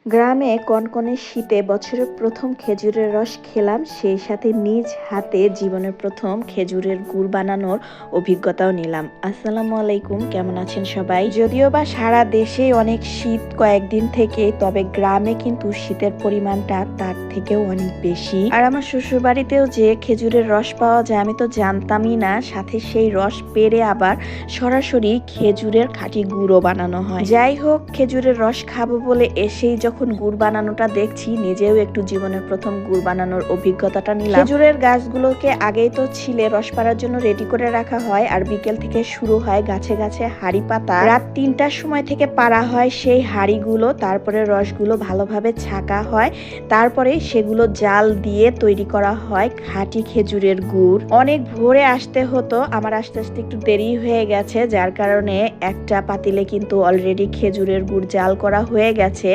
গ্রামে কনকনে শীতে বছরের প্রথম খেজুরের রস খেলাম, সেই সাথে নিজ হাতে জীবনের প্রথম খেজুরের গুড় বানানোর অভিজ্ঞতাও নিলাম। আসসালামু আলাইকুম, কেমন আছেন সবাই? যদিও বা সারা দেশে অনেক শীত কয়েকদিন থেকে, তবে গ্রামে কিন্তু শীতের পরিমাণটা তার থেকেও অনেক বেশি। আর আমার শ্বশুর বাড়িতেও যে খেজুরের রস পাওয়া যায় আমি তো জানতামই না, সাথে সেই রস পেড়ে আবার সরাসরি খেজুরের খাঁটি গুড়ও বানানো হয়। যাই হোক, খেজুরের রস খাবো বলে এসেই যখন গুড় বানানোটা দেখছি, নিজেও একটু জীবনের প্রথম গুড় বানানোর অভিজ্ঞতাটা নিলাম। খেজুরের গাছগুলোকে আগেই তো ছিলে রস পাড়ার জন্য রেডি করে রাখা হয়, আর বিকেল থেকে শুরু হয় গাছে গাছে হাড়ি পাতা। রাত ৩টার সময় থেকে পাড়া হয় সেই হাড়িগুলো, তারপরে রসগুলো ভালোভাবে ছাকা হয়, তারপরে সেগুলো জাল দিয়ে তৈরি করা হয় খাঁটি খেজুরের গুড়। অনেক ভোরে আসতে হতো, আমার আস্তে আস্তে একটু দেরি হয়ে গেছে, যার কারণে একটা পাতিলে কিন্তু অলরেডি খেজুরের গুড় জাল করা হয়ে গেছে।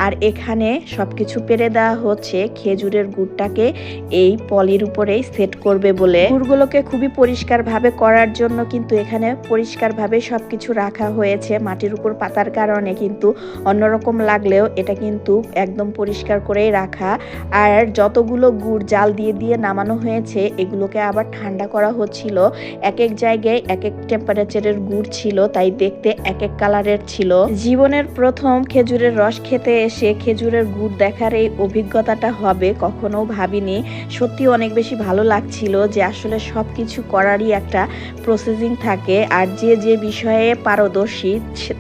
আর এখানে সবকিছু পেরে দেওয়া হচ্ছে খেজুরের গুড়টাকে এই পলির উপরেই সেট করবে বলে। গুড়গুলোকে খুবই পরিষ্কার ভাবে করার জন্য কিন্তু এখানে পরিষ্কার ভাবে সবকিছু রাখা হয়েছে। মাটির উপর পাতার কারণে কিন্তু অন্যরকম লাগলেও এটা কিন্তু একদম পরিষ্কার করেই রাখা। আর যতগুলো গুড় জাল দিয়ে দিয়ে নামানো হয়েছে, এগুলোকে আবার ঠান্ডা করা হচ্ছিল। এক এক জায়গায় এক এক টেম্পারেচারের গুড় ছিল, তাই দেখতে এক এক কালারের ছিল। জীবনের প্রথম খেজুরের রস খেতে এসে খেজুরের গুড় দেখার এই অভিজ্ঞতাটা হবে কখনো ভাবিনি। সত্যি অনেক বেশি ভালো লাগছিল যে আসলে সবকিছু করারই একটা প্রসেসিং থাকে, আর যে যে বিষয়ে পারদর্শী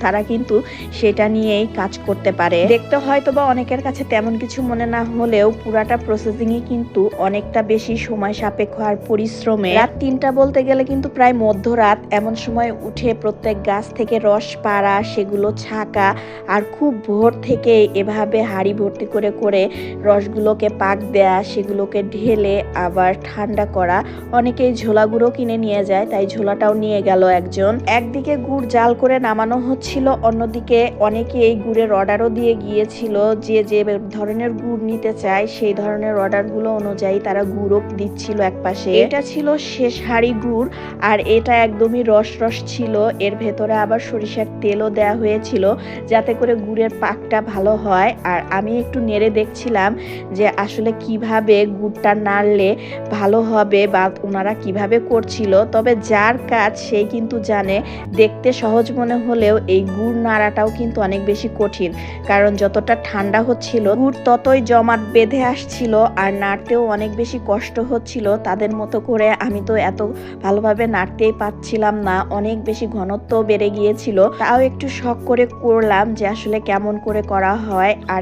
তারা কিন্তু সেটা নিয়েই কাজ করতে পারে। দেখতে হয়তো বা অনেকের কাছে তেমন কিছু মনে না হলেও পুরাটা প্রসেসিংই কিন্তু অনেকটা বেশি সময় সাপেক্ষ আর পরিশ্রমে। রাত ৩টা বলতে গেলে কিন্তু প্রায় মধ্যরাত, এমন সময় উঠে প্রত্যেক গাছ থেকে রস পাড়া, সেগুলো ছাকা, আর খুব ভোর থেকে এভাবে হাঁড়ি ভর্তি করে করে রসগুলোকে পাক দেয়া, সেগুলোকে ঢেলে আবার ঠান্ডা করা। অনেকেই ঝোলা গুঁড়ো কিনে নিয়ে যায়, তাই ঝোলাটাও নিয়ে গেল একজন। একদিকে গুড় জাল করে নামানো হচ্ছিল, অন্যদিকে অনেকে এই গুড়ের অর্ডারও দিয়ে গিয়েছিল। যে যে ধরনের গুড় নিতে চায় সেই ধরনের অর্ডারগুলো অনুযায়ী তারা গুঁড়ও দিচ্ছিল একপাশে। এটা ছিল শেষ হাঁড়ি গুড়, আর এটা একদমই রস রস ছিল। এর ভেতরে আবার সরিষার তেলও দেয়া হয়েছিল যাতে করে গুড়ের পাকটা ভালো হয়। আর আমি একটু নেড়ে দেখছিলাম যে আসলে কিভাবে গুড়টা নাড়লে ভালো হবে বা ওনারা কিভাবে করছিল। তবে যার কাজ সেই কিন্তু জানে। দেখতে সহজ মনে হলেও এই গুড় নাড়াটাও কিন্তু অনেক বেশি কঠিন, কারণ যতটা ঠান্ডা হচ্ছিল গুড় ততই জমাট বেঁধে আসছিল, আর নাড়তেও অনেক বেশি কষ্ট হচ্ছিল। তাদের মতো করে আমি তো এত ভালোভাবে নাড়তেই পারছিলাম না, অনেক বেশি ঘনত্ব বেড়ে গিয়েছিল। তাও একটু শখ করে করলাম যে আসলে কেমন করে করা হয়। আর